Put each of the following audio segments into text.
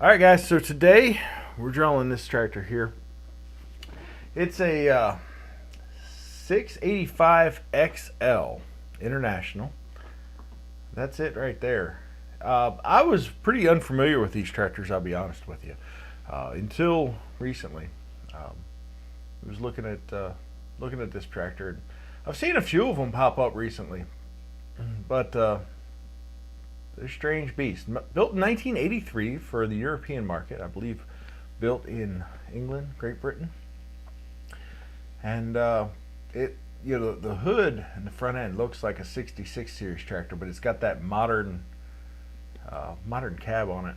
Alright guys, so today we're drilling this tractor here. It's a 685 XL International. That's it right there. I was pretty unfamiliar with these tractors, I'll be honest with you, until recently. I was looking at this tractor. And I've seen a few of them pop up recently, but they're strange beasts. Built in 1983 for the European market, I believe. Built in England, Great Britain, and the hood and the front end looks like a '66 series tractor, but it's got that modern cab on it,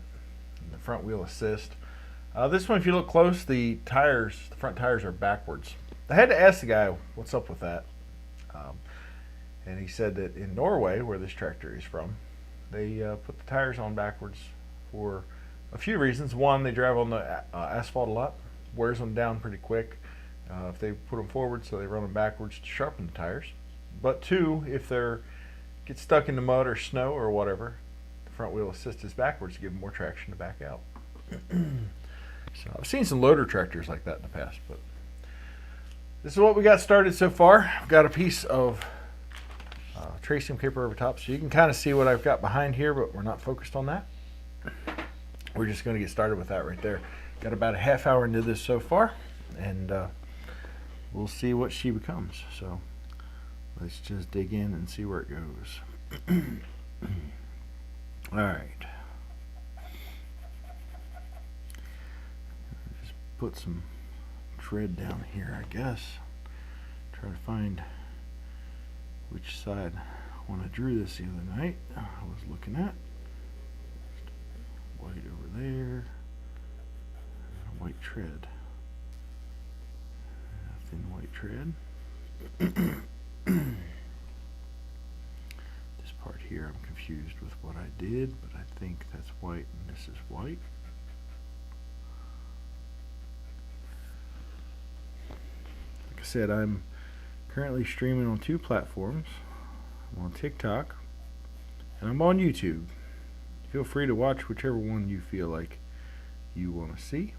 and the front wheel assist. This one, if you look close, the front tires are backwards. I had to ask the guy what's up with that, and he said that in Norway, where this tractor is from, they put the tires on backwards for a few reasons. One, they drive on the asphalt a lot, wears them down pretty quick. If they put them forward, so they run them backwards to sharpen the tires. But two, if they're get stuck in the mud or snow or whatever, the front wheel assist is backwards to give them more traction to back out. So I've seen some loader tractors like that in the past, but this is what we got started so far. I've got a piece of tracing paper over top, so you can kind of see what I've got behind here, but we're not focused on that. We're just going to get started with that right there. Got about a half hour into this so far, and we'll see what she becomes. So let's just dig in and see where it goes. All right. Just put some tread down here, I guess. Try to find which side when I drew this the other night I was looking at. White over there, and a white tread, a thin white tread. This part here I'm confused with what I did, but I think that's white and this is white. Like I said, I'm currently streaming on two platforms. I'm on TikTok and I'm on YouTube. Feel free to watch whichever one you feel like you want to see.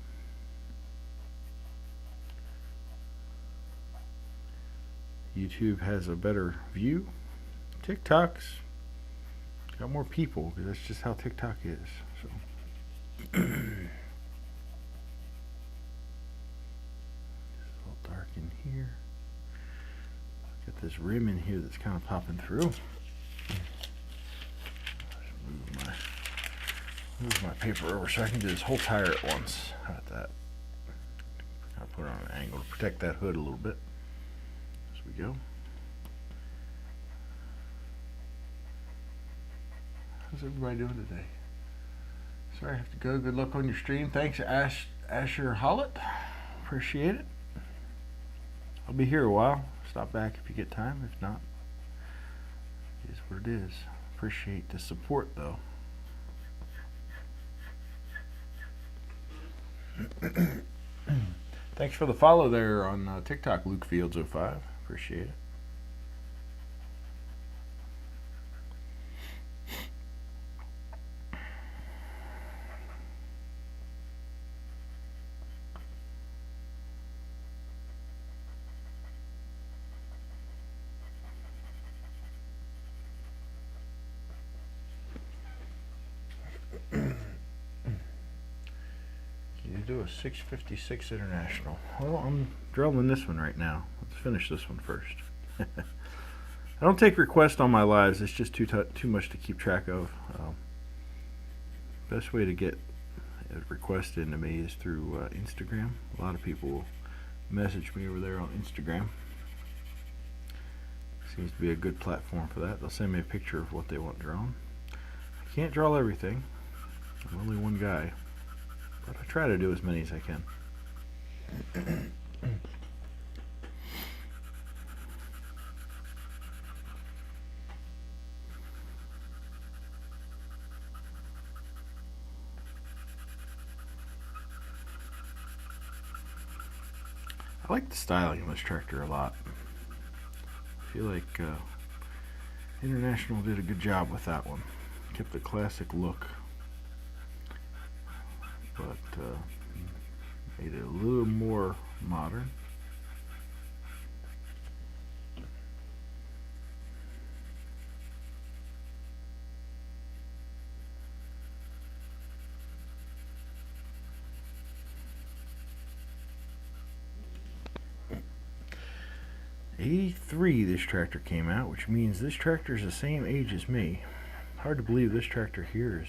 YouTube has a better view. TikTok's got more people because that's just how TikTok is. So it's a little dark in here. Got this rim in here that's kind of popping through. Move my paper over so I can do this whole tire at once. How about that? I'll put it on an angle to protect that hood a little bit as we go. How's everybody doing today? Sorry I have to go. Good luck on your stream. Thanks, Asher Hollett. Appreciate it. I'll be here a while. Stop back if you get time. If not, it is what it is. Appreciate the support though. Thanks for the follow there on TikTok, Luke Fields 05. Appreciate it. Do a 656 International. Well, I'm drilling this one right now. Let's finish this one first. I don't take requests on my lives. It's just too much to keep track of. Best way to get a request into me is through Instagram. A lot of people will message me over there on Instagram. Seems to be a good platform for that. They'll send me a picture of what they want drawn. I can't draw everything. I'm only one guy. But I try to do as many as I can. I like the styling of this tractor a lot. I feel like International did a good job with that one. Kept the classic look. made it a little more modern. '83 this tractor came out, which means this tractor is the same age as me. Hard to believe this tractor here is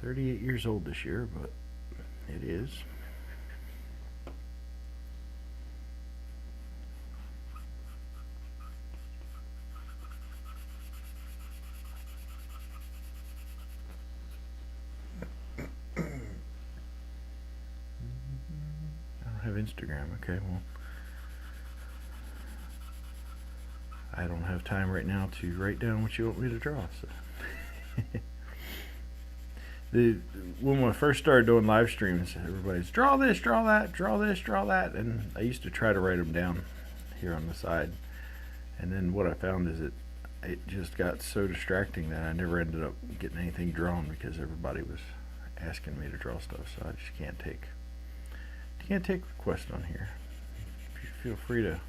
38 years old this year, but it is. I don't have Instagram. Okay, well, I don't have time right now to write down what you want me to draw. So. When I first started doing live streams, everybody's draw this, draw that, draw this, draw that, and I used to try to write them down here on the side. And then what I found is it just got so distracting that I never ended up getting anything drawn because everybody was asking me to draw stuff. So I just can't take requests on here. Feel free to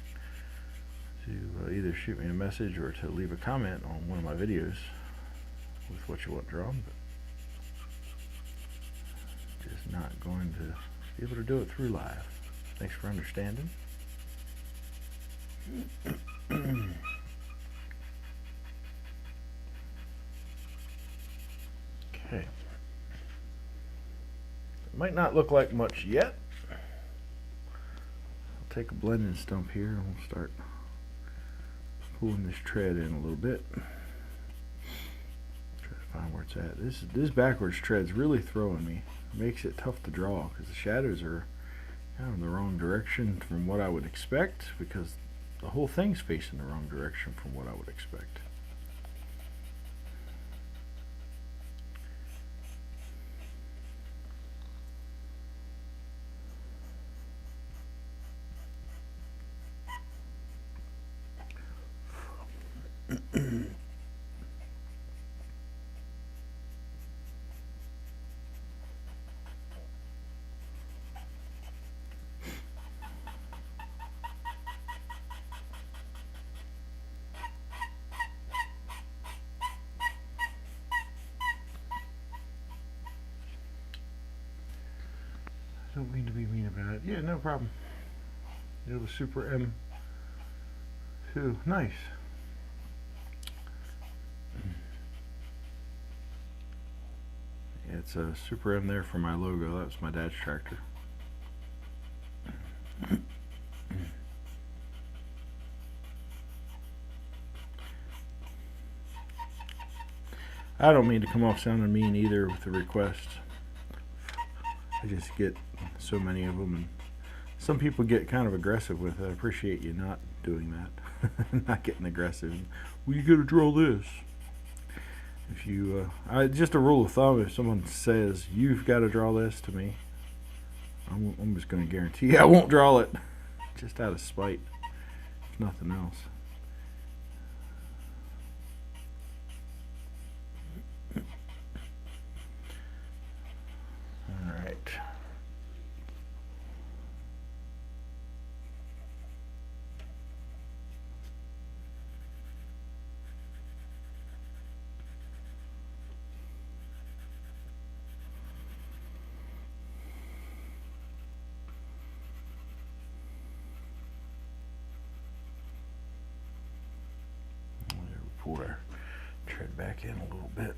either shoot me a message or to leave a comment on one of my videos with what you want drawn, but just not going to be able to do it through live. Thanks for understanding. Okay. It might not look like much yet. I'll take a blending stump here and we'll start pulling this tread in a little bit. Try to find where it's at. This backwards tread's really throwing me. It makes it tough to draw because the shadows are kind of in the wrong direction from what I would expect, because the whole thing's facing the wrong direction from what I would expect. Don't mean to be mean about it. Yeah, no problem. You have a Super M2. Nice. Yeah, it's a Super M there for my logo. That was my dad's tractor. I don't mean to come off sounding mean either with the requests. I just get so many of them, and some people get kind of aggressive with it. I appreciate you not doing that. Not getting aggressive. Well, you gotta draw this. If you just a rule of thumb, if someone says you've got to draw this to me, I'm just going to guarantee I won't draw it, just out of spite, if nothing else. All right. Pull our tread back in a little bit.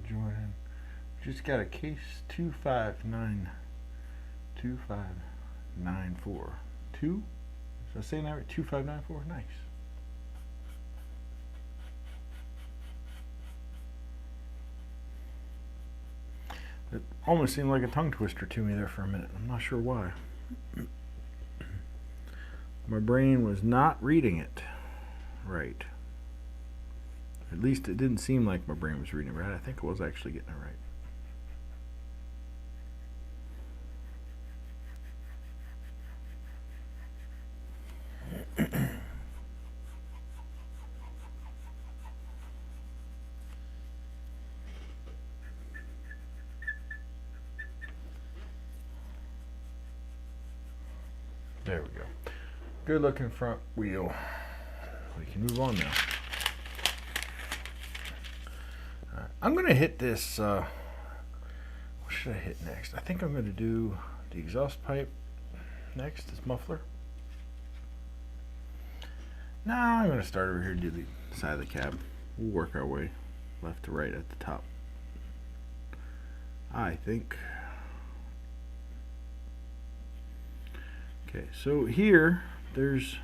Jordan, just got a case 2594. Is I saying that right? 2594. Nice. It almost seemed like a tongue twister to me there for a minute. I'm not sure why. My brain was not reading it right. At least it didn't seem like my brain was reading it right. I think it was actually getting it right. There we go. Good looking front wheel. We can move on now. All right, I'm going to hit this, what should I hit next? I think I'm going to do the exhaust pipe next, this muffler. Now I'm going to start over here and do the side of the cab. We'll work our way left to right at the top. I think. Okay, so here there's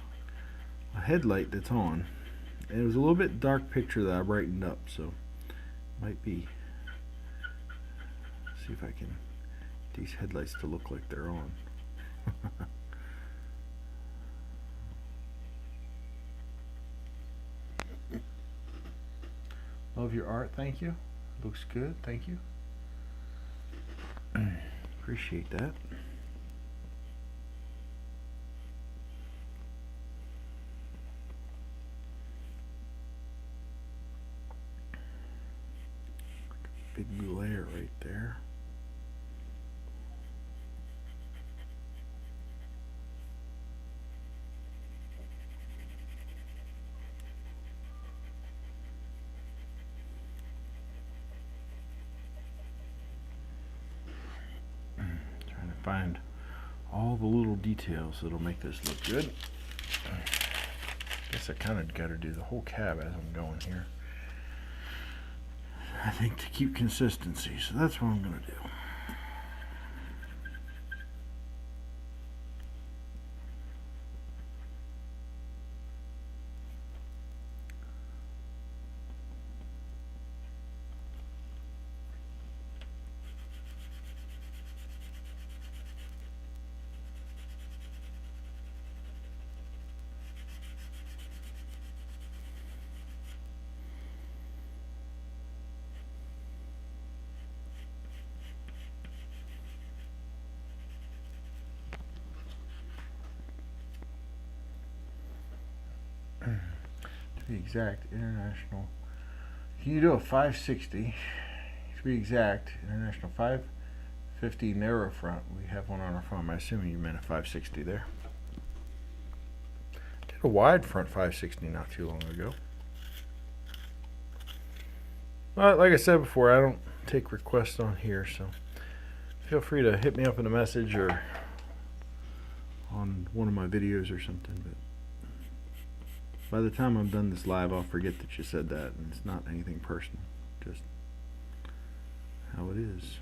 a headlight that's on, and it was a little bit dark picture that I brightened up, so might be, see if I can get these headlights to look like they're on. Love your art, thank you. Looks good, thank you. Appreciate that. Big glare right there. Trying to find all the little details that'll make this look good. Guess I kind of got to do the whole cab as I'm going here, I think, to keep consistency, so that's what I'm going to do. To be exact, international. Can you do a 560? To be exact, international 550 narrow front. We have one on our farm. I assume you meant a 560 there. Did a wide front 560 not too long ago. But like I said before, I don't take requests on here, so feel free to hit me up in a message or on one of my videos or something. But by the time I'm done this live, I'll forget that you said that, and it's not anything personal, just how it is.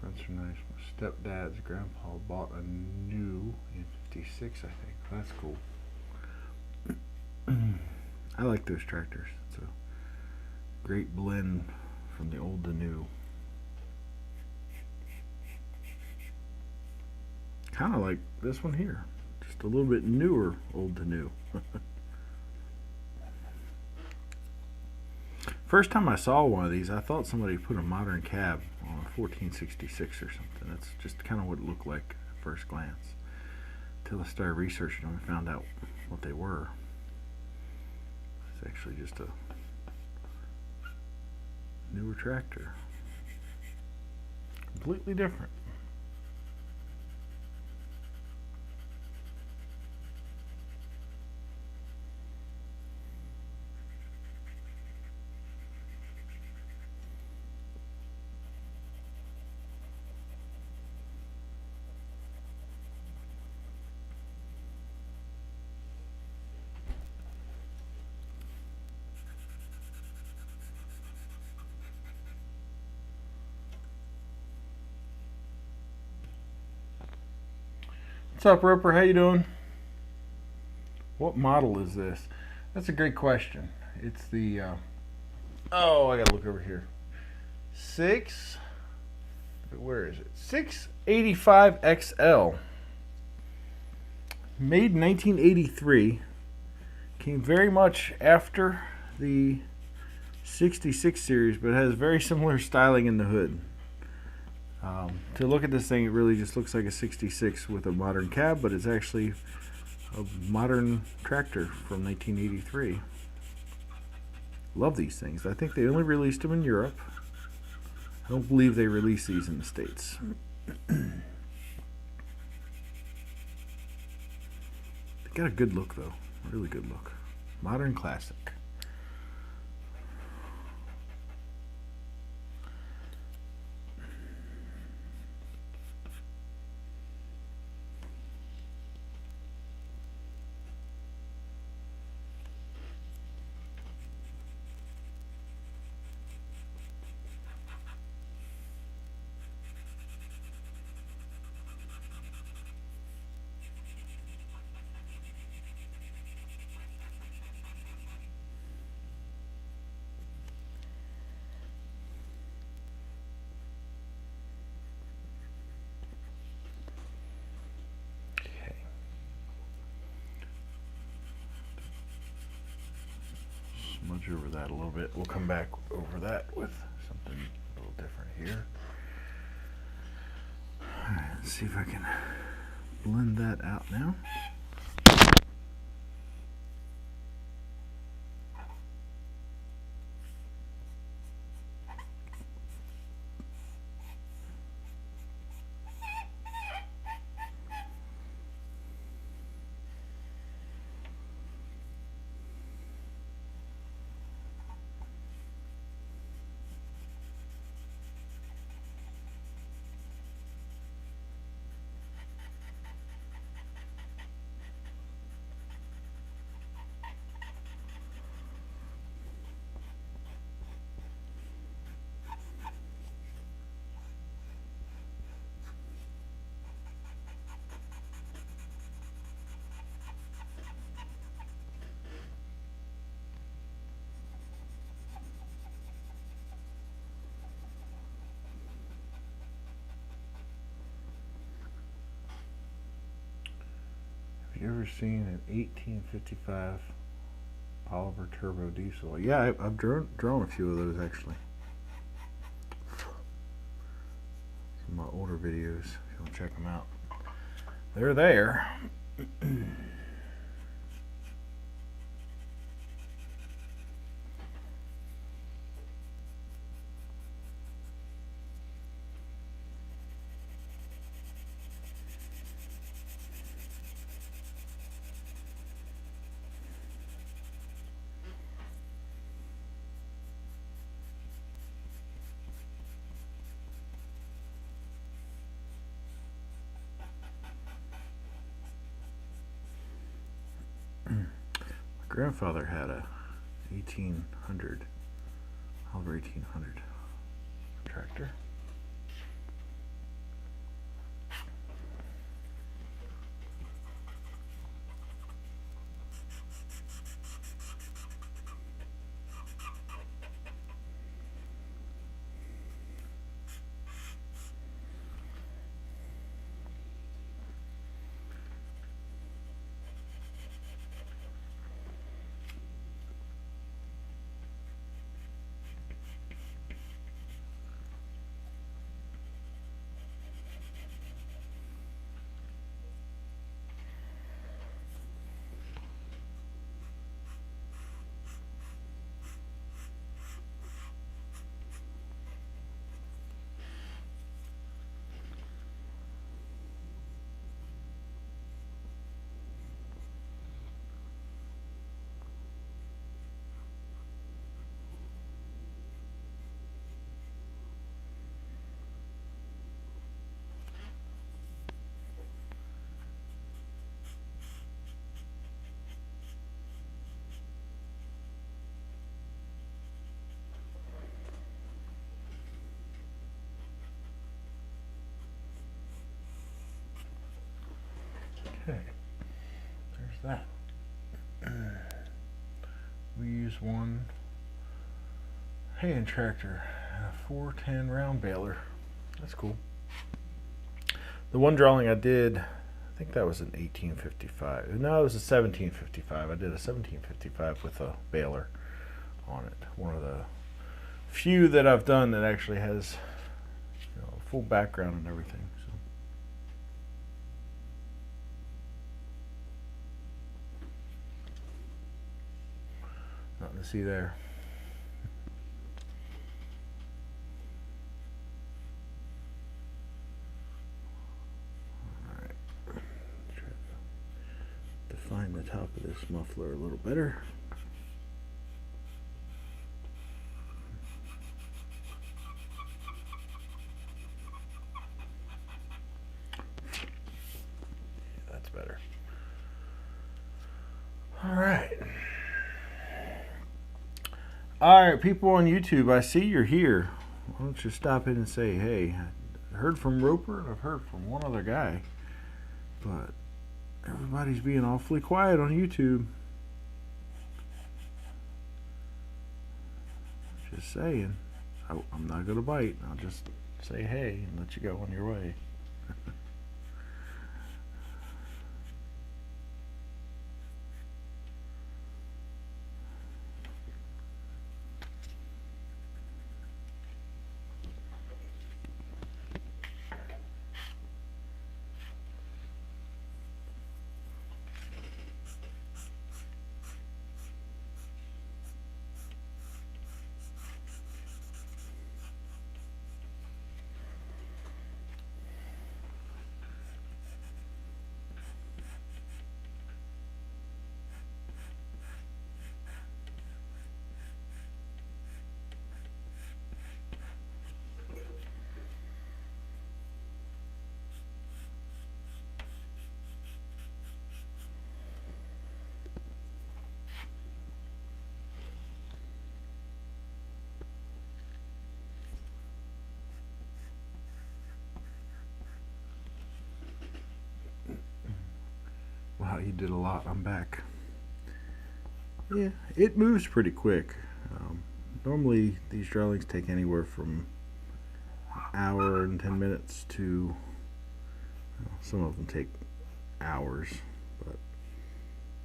Fronts are nice. My stepdad's grandpa bought a new in '56, I think. That's cool. I like those tractors. It's a great blend from the old to new. Kind of like this one here. Just a little bit newer old to new. First time I saw one of these, I thought somebody put a modern cab on a 1466 or something. That's just kind of what it looked like at first glance. Until I started researching them and found out what they were. It's actually just a newer tractor. Completely different. What's up, Roper? How you doing? What model is this? That's a great question. It's the oh, I gotta look over here. Where is it? 685 XL. Made in 1983. Came very much after the 66 series, but has very similar styling in the hood. To look at this thing, it really just looks like a 66 with a modern cab, but it's actually a modern tractor from 1983. Love these things. I think they only released them in Europe. I don't believe they release these in the States. They got a good look, though. Really good look. Modern classic. Smudge over that a little bit. We'll come back over that with something a little different here. Alright, let's see if I can blend that out now. Have you ever seen an 1855 Oliver Turbo Diesel? Yeah, I've drawn a few of those actually. Some of my older videos, if you want to check them out. They're there. My grandfather had a 1800 Oliver 1800 tractor. Okay, there's that. We use one hand tractor, a 410 round baler. That's cool. The one drawing I did, I think that was an 1855. No, it was a 1755. I did a 1755 with a baler on it. One of the few that I've done that actually has, you know, full background and everything. So. Nothing to see there. All right. Try to define the top of this muffler a little better. Better. All right, people on YouTube, I see you're here. Why don't you stop in and say, hey, I heard from Roper and I've heard from one other guy, but everybody's being awfully quiet on YouTube. Just saying. I'm not going to bite. I'll just say hey and let you go on your way. Wow, you did a lot. I'm back. Yeah, it moves pretty quick. Normally, these drawings take anywhere from an hour and 10 minutes to, well, some of them take hours, but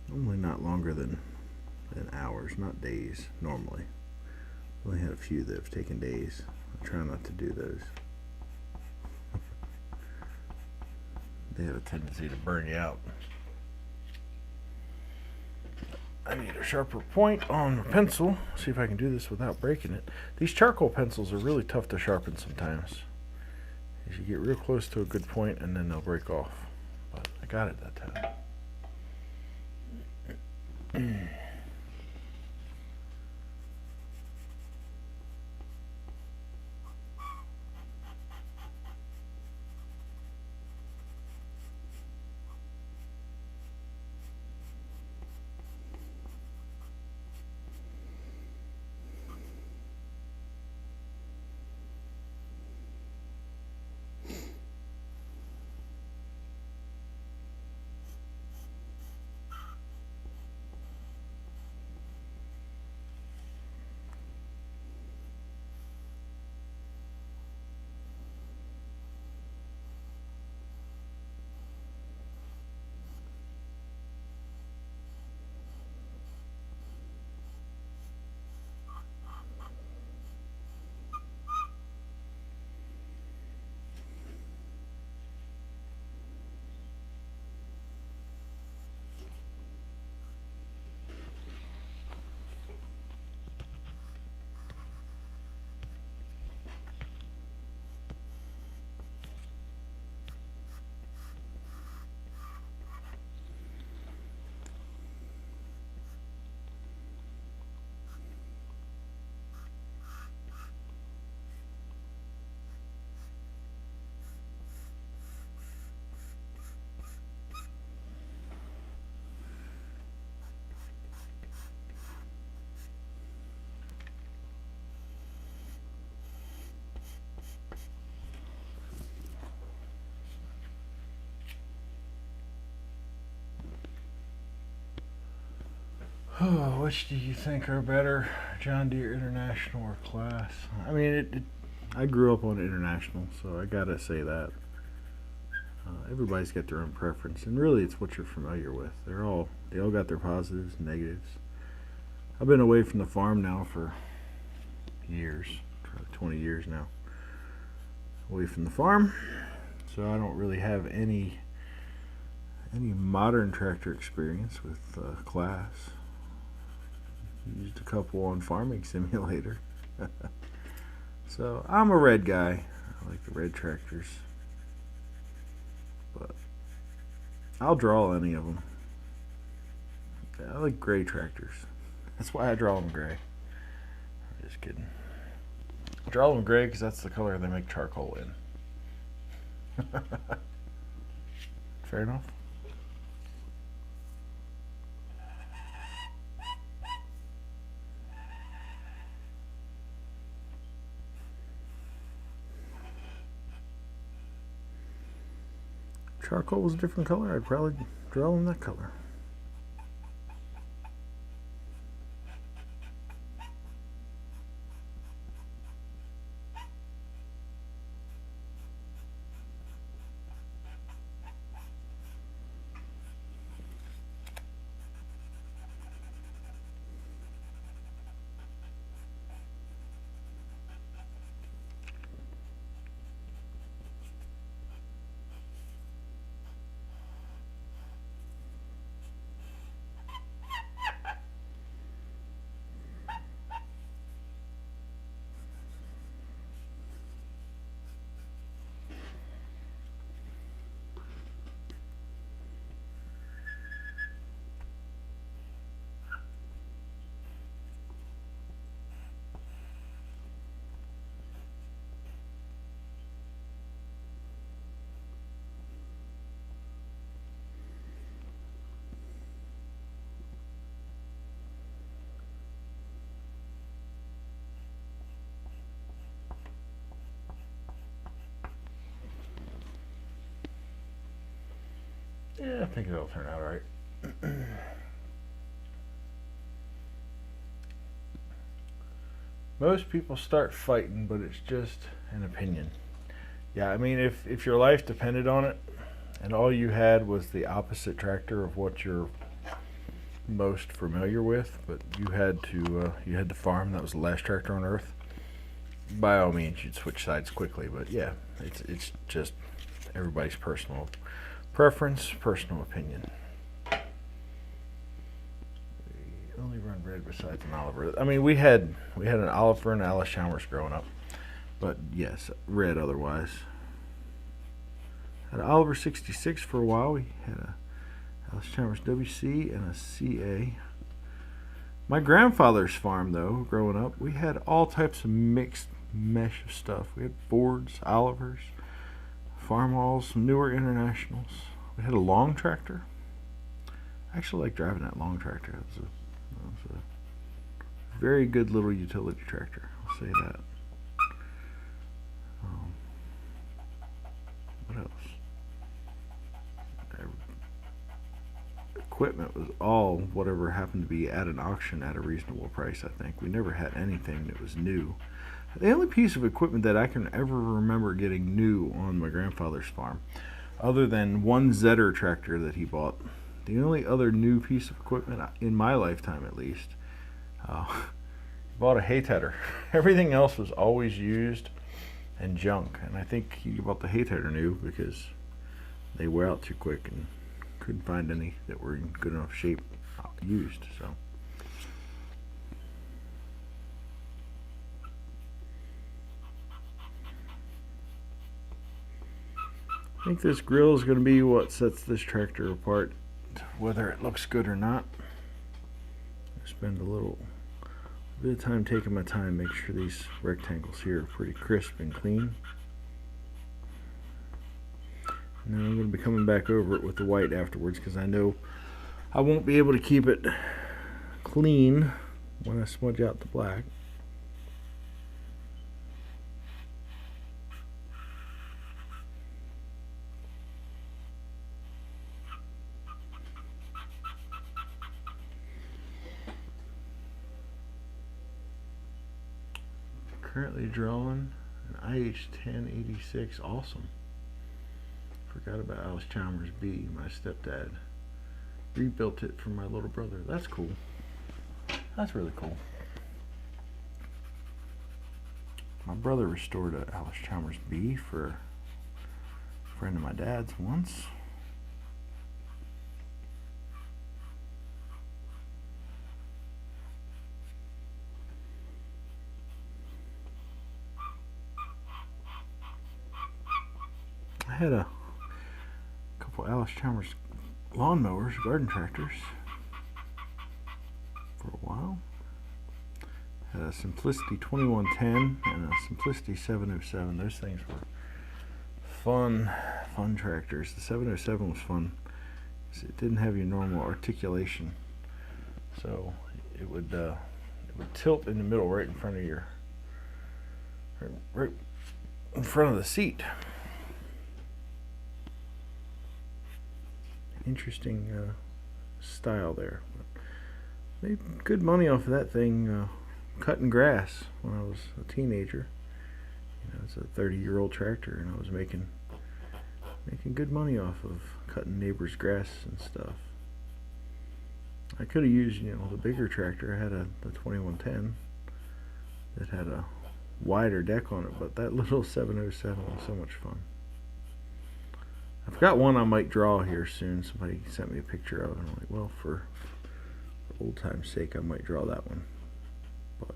normally not longer than hours, not days, normally. I've only had a few that have taken days. I try not to do those. They have a tendency to burn you out. I need a sharper point on the pencil. See if I can do this without breaking it. These charcoal pencils are really tough to sharpen sometimes. You get real close to a good point and then they'll break off. But I got it that time. Oh, which do you think are better, John Deere International or Class? I mean, I grew up on International, so I gotta say that. Everybody's got their own preference, and really, it's what you're familiar with. They all got their positives and negatives. I've been away from the farm now for years, probably 20 years now. Away from the farm, so I don't really have any modern tractor experience with Class. Used a couple on Farming Simulator. So I'm a red guy. I like the red tractors, but I'll draw any of them. I like gray tractors. That's why I draw them gray. I'm just kidding. I draw them gray because that's the color they make charcoal in. Fair enough. Charcoal was a different color, I'd probably draw them that color. Yeah, I think it'll turn out right. Most people start fighting, but it's just an opinion. Yeah, I mean, if your life depended on it, and all you had was the opposite tractor of what you're most familiar with, but you had to farm, that was the last tractor on earth, by all means you'd switch sides quickly. But yeah, it's just everybody's personal preference, personal opinion. We only run red besides an Oliver. I mean, we had an Oliver and Allis Chalmers growing up, but yes, red otherwise. Had an Oliver 66 for a while. We had a Allis Chalmers WC and a CA. My grandfather's farm, though, growing up, we had all types of mixed mesh of stuff. We had Fords, Olivers, Farmalls, some newer Internationals. We had a long tractor. I actually like driving that long tractor. It was a very good little utility tractor, I'll say that. What else? Equipment was all whatever happened to be at an auction at a reasonable price, I think. We never had anything that was new. The only piece of equipment that I can ever remember getting new on my grandfather's farm, other than one Zehtor tractor that he bought, the only other new piece of equipment in my lifetime at least, bought a hay tedder. Everything else was always used and junk, and I think he bought the hay tedder new because they wear out too quick and couldn't find any that were in good enough shape used. So I think this grill is going to be what sets this tractor apart, whether it looks good or not. I spend a little bit of time taking my time, make sure these rectangles here are pretty crisp and clean. And then I'm going to be coming back over it with the white afterwards, because I know I won't be able to keep it clean when I smudge out the black. Currently drawing an IH 1086. Awesome. Forgot about Allis Chalmers B. My stepdad rebuilt it for my little brother. That's cool. That's really cool. My brother restored a Allis Chalmers B for a friend of my dad's once. I had a couple Allis Chalmers lawnmowers, garden tractors, for a while. Had a Simplicity 2110 and a Simplicity 707. Those things were fun tractors. The 707 was fun because it didn't have your normal articulation, so it would tilt in the middle, right in front of your, right in front of the seat. Interesting style there. Made good money off of that thing cutting grass when I was a teenager. You know, it's a 30-year-old tractor, and I was making good money off of cutting neighbors' grass and stuff. I could have used, you know, the bigger tractor. I had the 2110 that had a wider deck on it, but that little 707 was so much fun. I've got one I might draw here soon. Somebody sent me a picture of it, and I'm like, well, for old time's sake, I might draw that one. But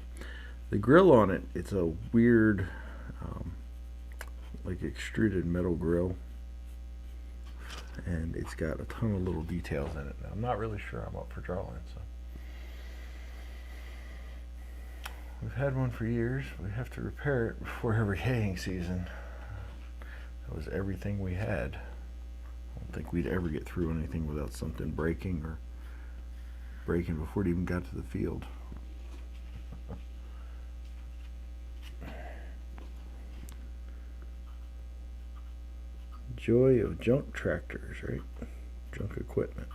the grill on it, it's a weird, like extruded metal grill, and it's got a ton of little details in it. Now, I'm not really sure I'm up for drawing it, so. We've had one for years. We have to repair it before every haying season. That was everything we had. I don't think we'd ever get through anything without something breaking or breaking before it even got to the field. Joy of junk tractors, right? Junk equipment.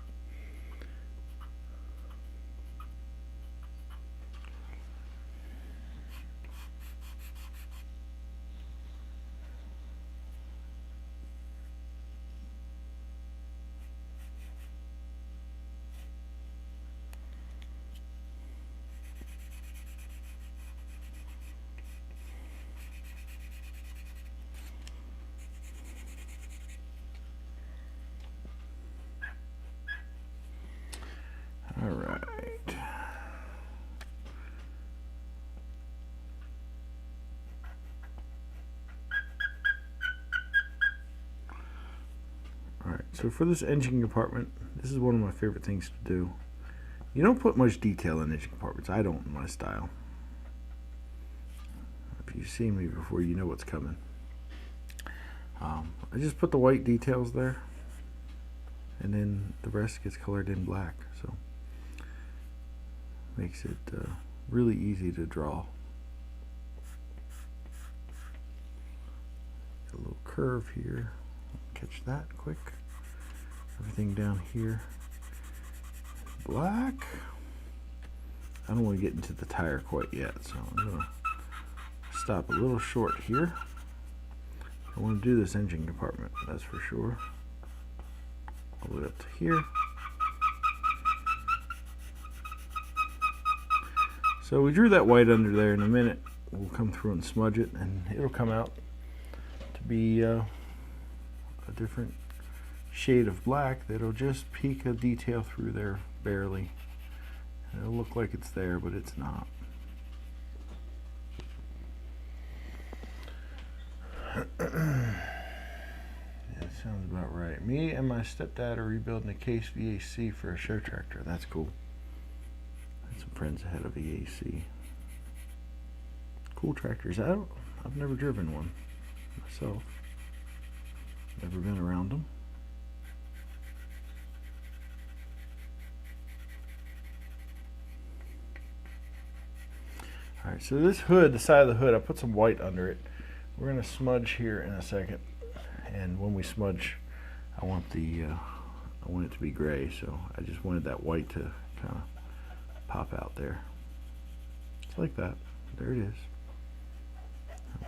All right. All right, so for this engine compartment, this is one of my favorite things to do. You don't put much detail in engine compartments. I don't in my style. If you've seen me before, you know what's coming. I just put the white details there, and then the rest gets colored in black, so makes it really easy to draw. Got a little curve here. Catch that quick. Everything down here black. I don't want to get into the tire quite yet, so I'm going to stop a little short here. I want to do this engine compartment, that's for sure. All the way up to here. So we drew that white under there. In a minute we'll come through and smudge it, and it'll come out to be a different shade of black that'll just peek a detail through there barely. And it'll look like it's there, but it's not. Yeah, that sounds about right. Me and my stepdad are rebuilding a Case VAC for a show tractor. That's cool. Some friends ahead of VAC. Cool tractors. I've never driven one myself. Never been around them. Alright, so this hood, the side of the hood, I put some white under it. We're going to smudge here in a second. And when we smudge, I want it to be gray, so I just wanted that white to kind of pop out there. Just like that. There it is.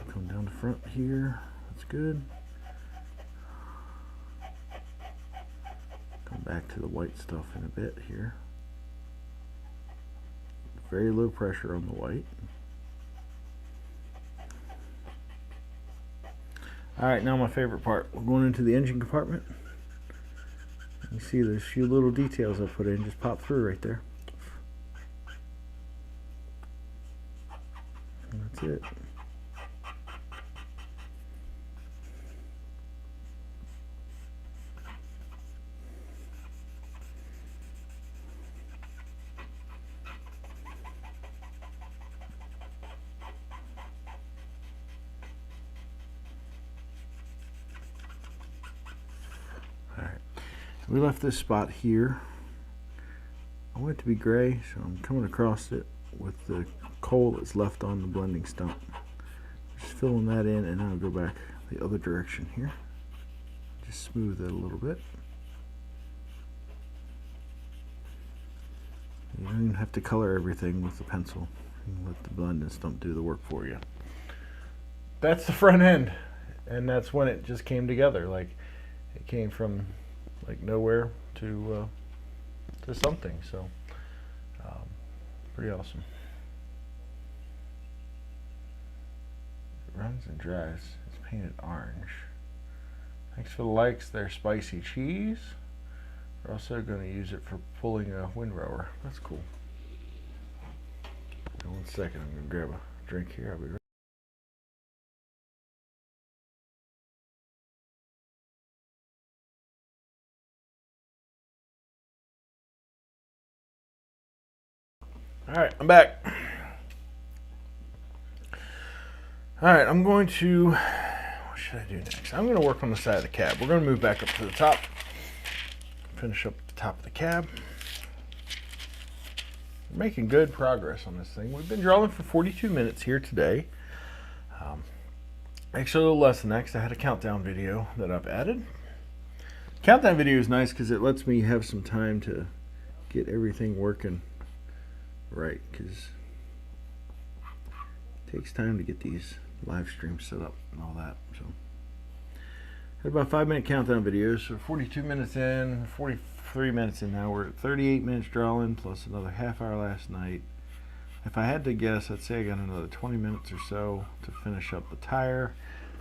Come down the front here. That's good. Come back to the white stuff in a bit here. Very low pressure on the white. Alright, now my favorite part. We're going into the engine compartment. You see there's a few little details I put in, just pop through right there. And that's it. We left this spot here. I want it to be gray, so I'm coming across it with the coal that's left on the blending stump. Just filling that in, and then I'll go back the other direction here. Just smooth that a little bit. You don't even have to color everything with the pencil. You can let the blending stump do the work for you. That's the front end, and that's when it just came together. Like, it came from like nowhere to something. So pretty awesome. It runs and dries. It's painted orange. Thanks for the likes there, Spicy Cheese. We're also going to use it for pulling a windrower. That's cool. In 1 second, I'm going to grab a drink here. I'll be right. Alright, I'm back. Alright, I'm going to, what should I do next? I'm going to work on the side of the cab. We're going to move back up to the top. Finish up the top of the cab. We're making good progress on this thing. We've been drawing for 42 minutes here today. Actually, a little less than that because I had a countdown video that I've added. Countdown video is nice because it lets me have some time to get everything working right, because it takes time to get these live streams set up and all that. So had about 5-minute countdown videos, so 42 minutes in, 43 minutes in now. We're at 38 minutes drawing plus another half hour last night. If I had to guess, I'd say I got another 20 minutes or so to finish up the tire.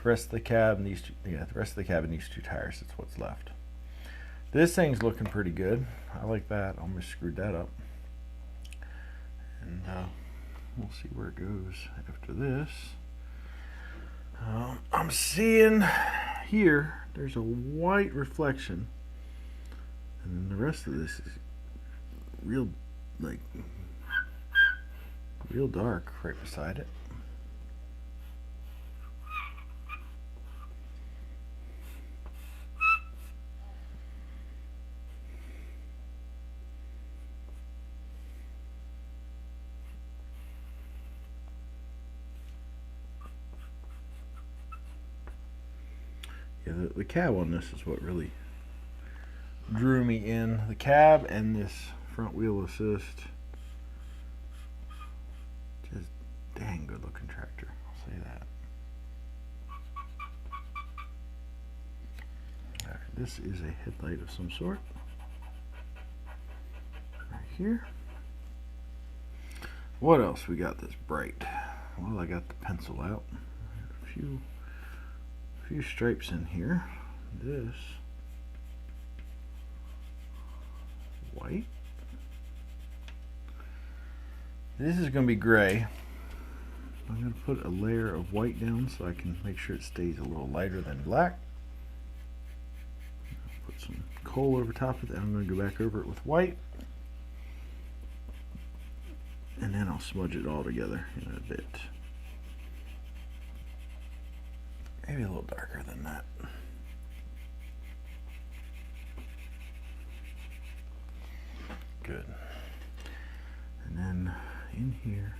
The rest of the cab and these two, the rest of the cab and these 2 tires, that's what's left. This thing's looking pretty good. I like that. I almost screwed that up. And we'll see where it goes after this. I'm seeing here there's a white reflection, and then the rest of this is real dark right beside it. Yeah, the cab on this is what really drew me in. The cab and this front wheel assist. Just dang good looking tractor, I'll say that. All right, this is a headlight of some sort. Right here. What else we got that's bright? Well, I got the pencil out. A few stripes in here. This white. This is going to be gray. I'm going to put a layer of white down so I can make sure it stays a little lighter than black. Put some coal over top of it. I'm going to go back over it with white. And then I'll smudge it all together in a bit. Maybe a little darker than that. Good. And then in here,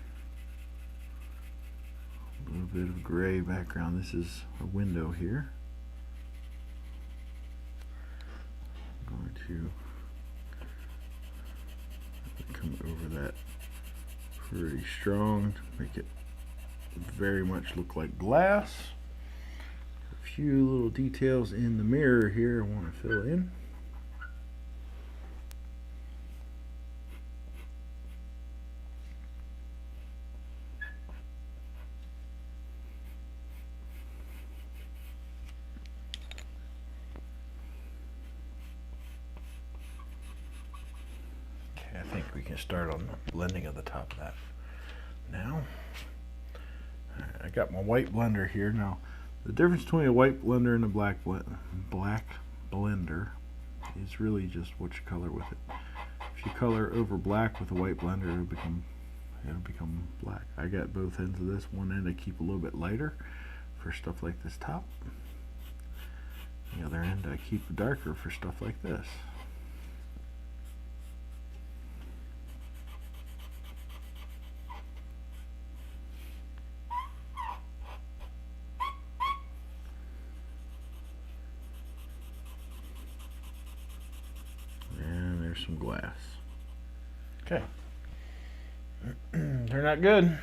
a little bit of gray background. This is a window here. I'm going to come over that pretty strong to make it very much look like glass. A few little details in the mirror here I want to fill in. I think we can start on the blending of the top of that now. I got my white blender here. Now, the difference between a white blender and a black blender is really just what you color with it. If you color over black with a white blender, it'll become black. I got both ends of this. One end I keep a little bit lighter for stuff like this top. The other end I keep darker for stuff like this. Some glass. Okay. Turned out good.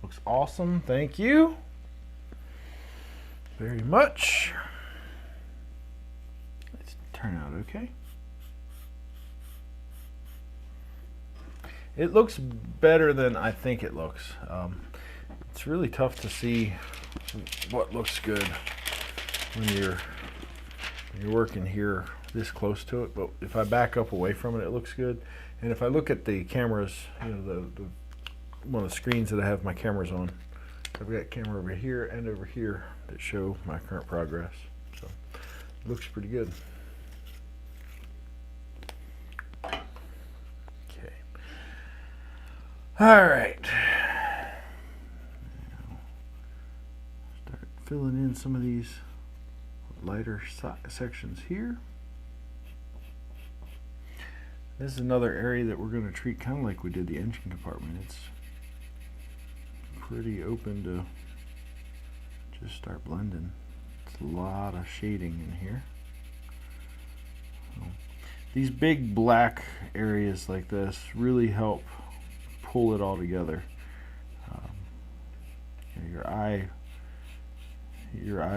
Looks awesome. Thank you very much. Let's turn out okay. It looks better than I think it looks. It's really tough to see what looks good when you're working here this close to it, but if I back up away from it, it looks good. And if I look at the cameras, you know, the one of the screens that I have my cameras on, I've got a camera over here and over here that show my current progress. So it looks pretty good. Okay. All right. Now start filling in some of these lighter sections here. This is another area that we're going to treat kind of like we did the engine compartment. It's pretty open to just start blending. It's a lot of shading in here. So, these big black areas like this really help pull it all together. Your eye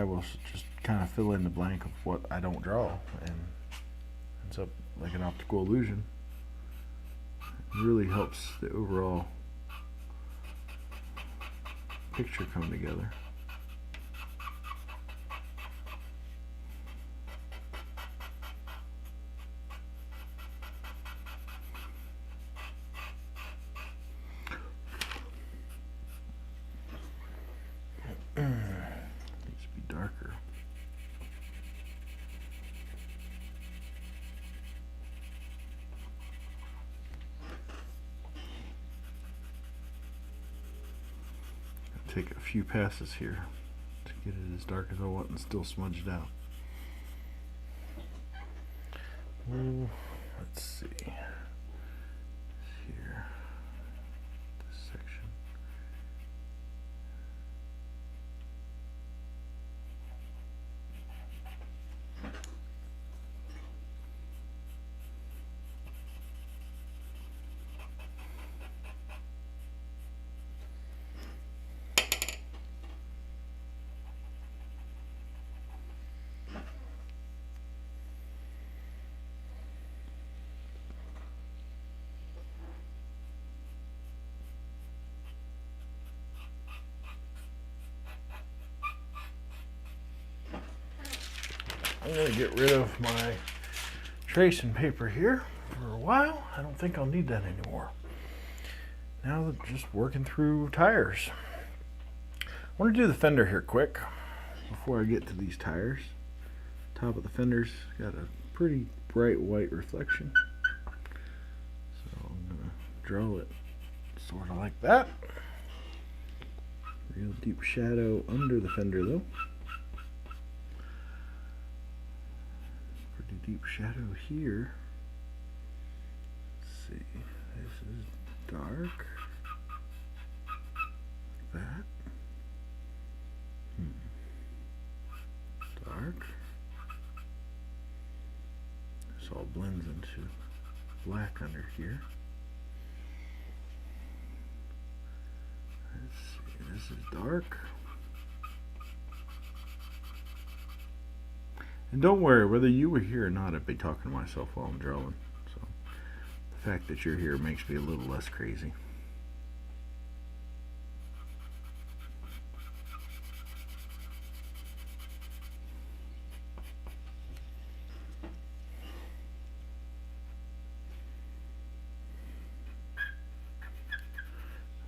will just kind of fill in the blank of what I don't draw, and ends up like an optical illusion. It really helps the overall picture come together. Needs to be darker. Take a few passes here to get it as dark as I want and still smudged out. Let's see. Here, this section. I'm going to get rid of my tracing paper here for a while. I don't think I'll need that anymore. Now that just working through tires. I want to do the fender here quick before I get to these tires. Top of the fender's got a pretty bright white reflection. So I'm going to draw it sort of like that. Real deep shadow under the fender though. Deep shadow here. Let's see, this is dark. Like that. Dark. This all blends into black under here. This is dark. And don't worry, whether you were here or not, I'd be talking to myself while I'm drawing. So the fact that you're here makes me a little less crazy.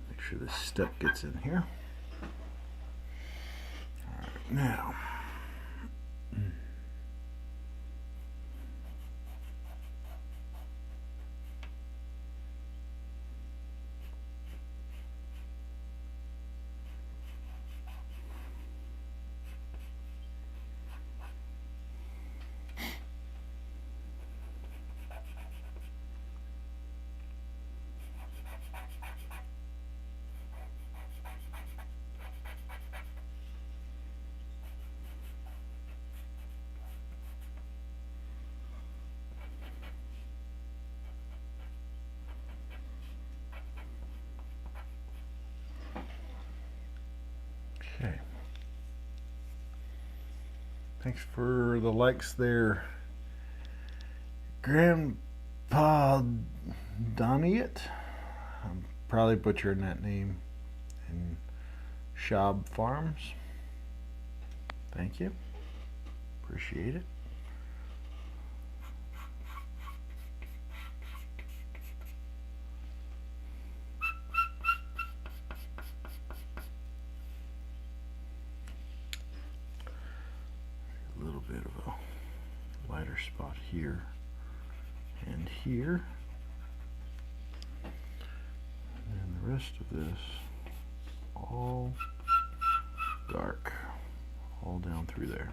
Make sure this step gets in here. All right, now. Okay. Thanks for the likes there, Grandpa Doniet. I'm probably butchering that name. And Schaub Farms. Thank you. Appreciate it. A little bit of a lighter spot here and here. And the rest of this all dark, all down through there.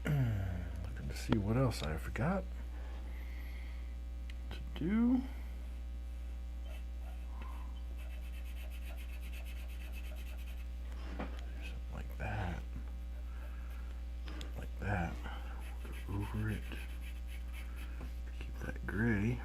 Looking to see what else I forgot to do. Something like that. Like that. Go over it. Keep that gray.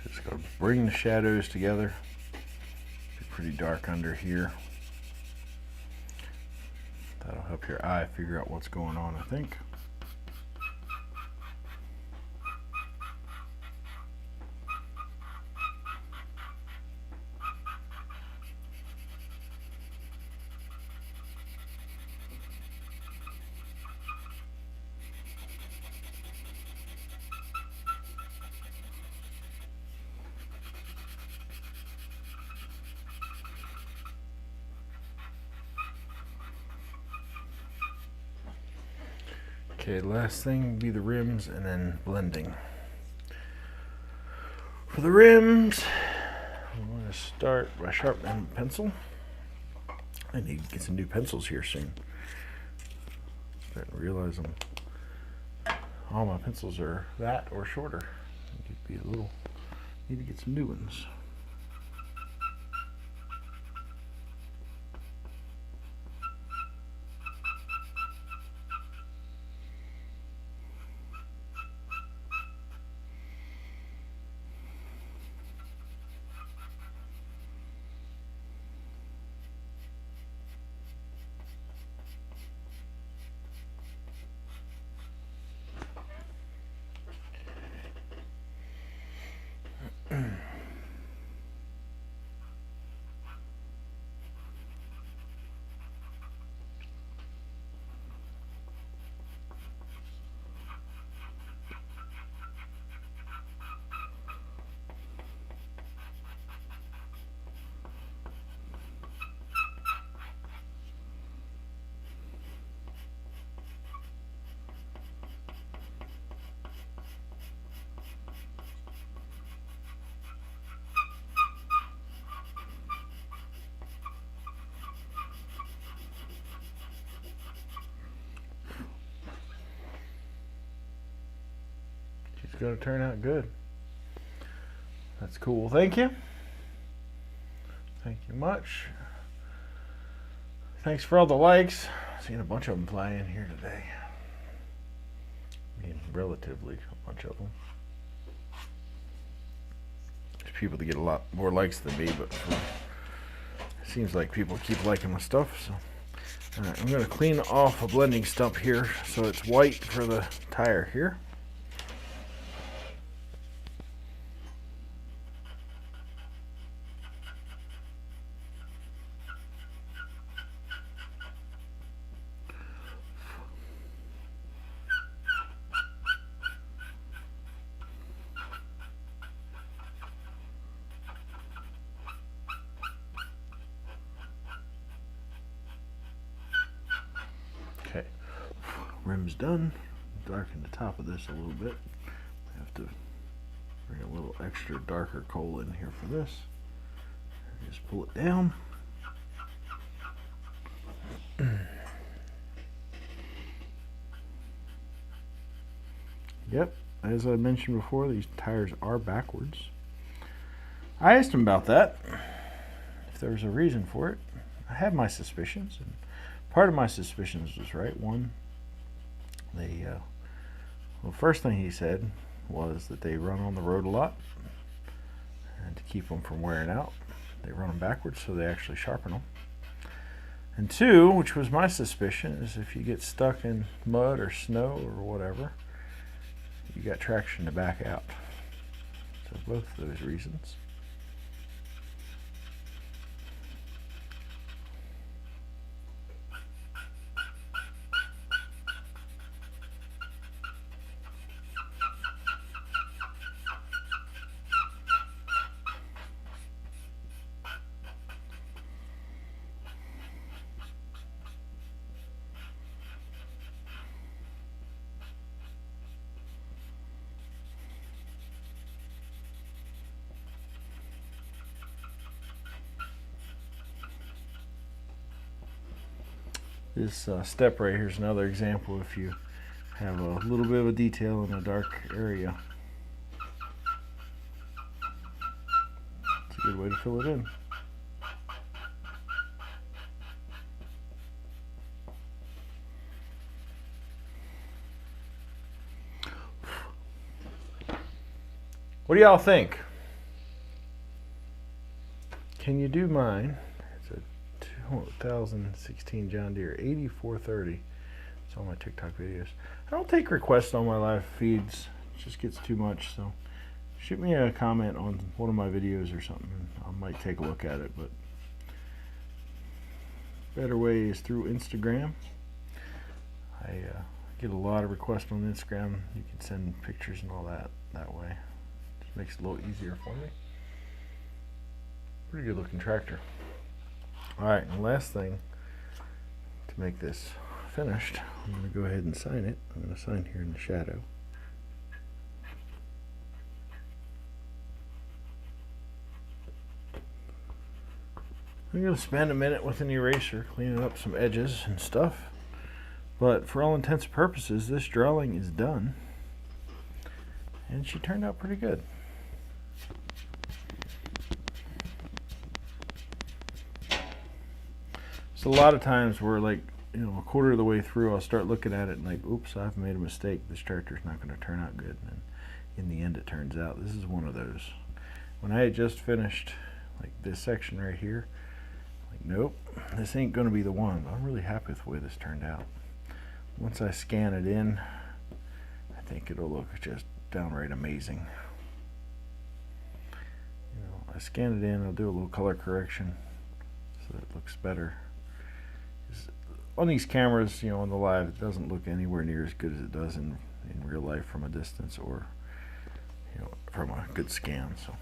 Just gotta bring the shadows together. It's pretty dark under here. That'll help your eye figure out what's going on, I think. Okay, last thing will be the rims and then blending. For the rims, I'm going to start by sharpening the pencil. I need to get some new pencils here soon. Starting to realize all my pencils are that or shorter. Need to get some new ones. going to turn out good. That's cool. Thank you. Thank you much. Thanks for all the likes. Seen a bunch of them fly in here today. I mean, relatively a bunch of them. There's people that get a lot more likes than me, but it seems like people keep liking my stuff. So, all right, I'm going to clean off a blending stump here so it's white for the tire here. Okay, rim's done. Darken the top of this a little bit. I have to bring a little extra darker coal in here for this. Just pull it down. Yep, as I mentioned before, these tires are backwards. I asked him about that, if there was a reason for it. I had my suspicions, and part of my suspicions was right. One, well, first thing he said was that they run on the road a lot, and to keep them from wearing out, they run them backwards, so they actually sharpen them. And two, which was my suspicion, is if you get stuck in mud or snow or whatever, you got traction to back out. So both of those reasons. This step right here is another example if you have a little bit of a detail in a dark area. It's a good way to fill it in. What do y'all think? Can you do mine? 2016 John Deere 8430. It's on my TikTok videos. I don't take requests on my live feeds. It just gets too much. So shoot me a comment on one of my videos or something. I might take a look at it. But better way is through Instagram. I get a lot of requests on Instagram. You can send pictures and all that way. Just makes it a little easier for me. Pretty good looking tractor. Alright, and the last thing to make this finished, I'm going to go ahead and sign it. I'm going to sign here in the shadow. I'm going to spend a minute with an eraser cleaning up some edges and stuff. But for all intents and purposes, this drawing is done. And she turned out pretty good. So a lot of times we're like, you know, a quarter of the way through, I'll start looking at it and like, oops, I've made a mistake. This tractor's not going to turn out good. And in the end, it turns out this is one of those. When I had just finished like this section right here, like, nope, this ain't going to be the one. But I'm really happy with the way this turned out. Once I scan it in, I think it'll look just downright amazing. You know, I scan it in, I'll do a little color correction so that it looks better. On these cameras, you know, on the live, it doesn't look anywhere near as good as it does in real life from a distance or, you know, from a good scan. So,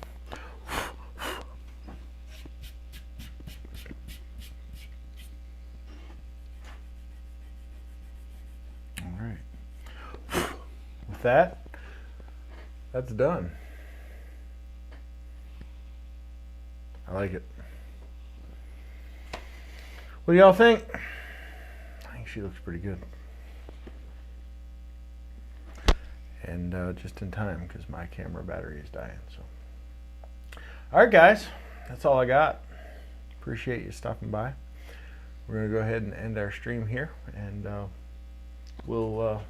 all right. With that, that's done. I like it. What do y'all think? I think she looks pretty good. and just in time because my camera battery is dying. So, all right, guys, that's all I got. Appreciate you stopping by. We're going to go ahead and end our stream here, and we'll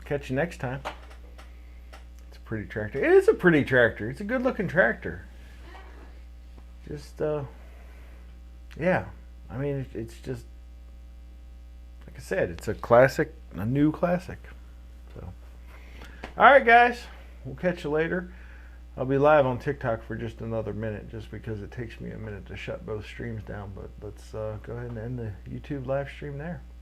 catch you next time. It's a pretty tractor. It is a pretty tractor. It's a good-looking tractor. Just, yeah. I mean, it's just, like I said, it's a classic, a new classic. So, all right, guys, we'll catch you later. I'll be live on TikTok for just another minute, just because it takes me a minute to shut both streams down. But let's go ahead and end the YouTube live stream there.